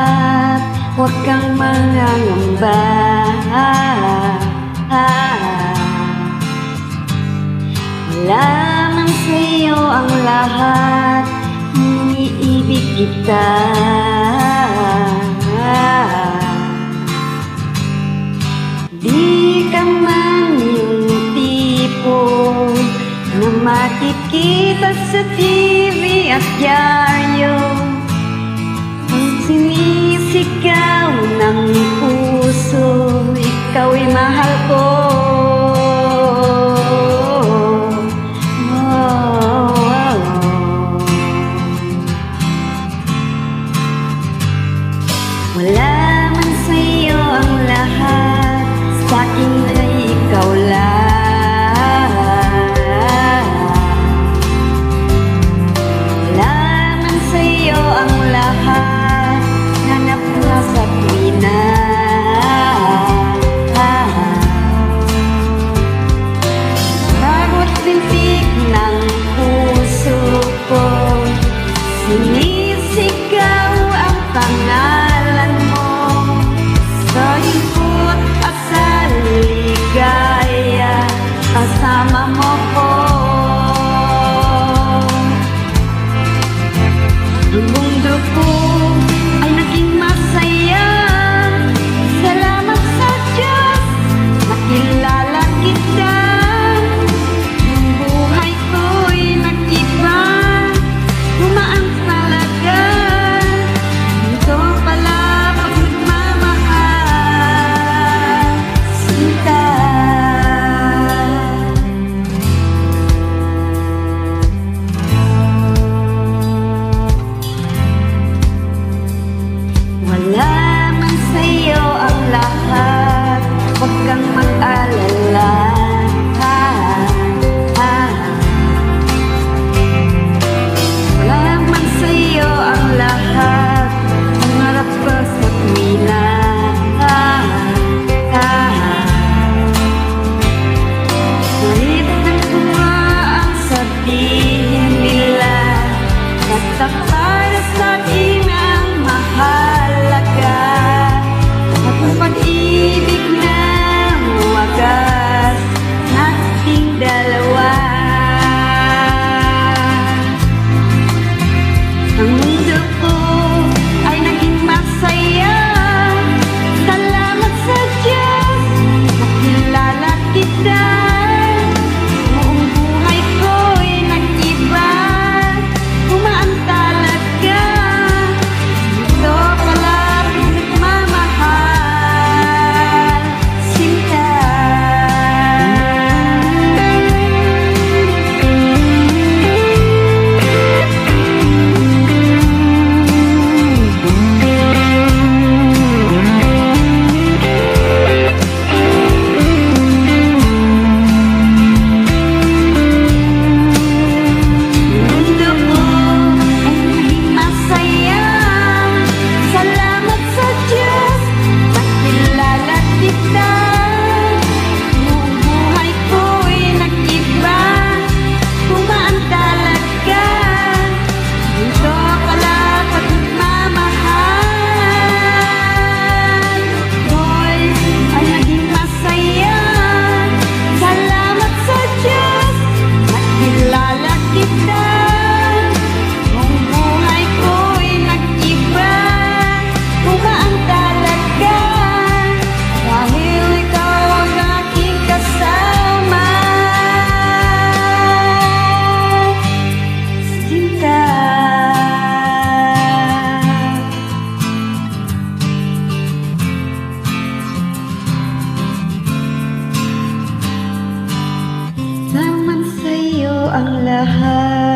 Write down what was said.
lahat, huwag kang mangangamba. Wala man sa'yo ang lahat, iniibig kita. Di ka man yung tipo na makikita sa TV at dyaryo, ang sinisigaw ng puso, ikaw'y mahal ko. Wala man sa'yo ang lahat, sa'kin ay ikaw lang. Wala man sa'yo ang lahat, hanap na sa tuwina. Bawat lintik ng puso ko, sinisigaw ang pangalan mo. Sa ikot at sa ligaya, kasama mo ko. Ang mundo ko ay naging masaya, salamat sa Diyos, nakilala kita. Ang buhay ko'y nag-iba, gumaan talaga. Ito pala pagmamahal, sinta. Wala man sa'yo ang lahat, huwag kang mag-alala. Wala man sa'yo ang lahat, umarap ka sa tuwina. Kahit nagtunga ang sabihin nila, basta para sa'kin ang mahalaga. At ang pag-ibig na wagas nating dalawa. Ang mundo ko ay naging masaya, salamat sa Diyos, nakilala kita. Buong buhay ko'y nag-iba, gumaan talaga. Ito pala pagmamahal, sinta. Mundo ko ay naging masaya, salamat sa Diyos, nakilala kita. Buong buhay ko'y nag-iba, gumaan talaga. Ito pala pagmamahal, ko'y ay naging masaya, salamat sa Diyos, nakilala kita. Buong buhay ko'y nag-iba, gumaan talaga. Dahil ikaw ang aking kasama, sinta. Naman sa'yo ang lahat, huwag kang mag-alala. Wala man sa'yo ang lahat, sa'kin ay ikaw lang. Wala man sa'yo ang lahat, hanap na sa tuwina. Ang mundo ko ay naging masaya, salamat sa Diyos, nakilala kita. Buong buhay ko'y nag-iba, gumaan talaga. Ito pala pagmamahal, sinta.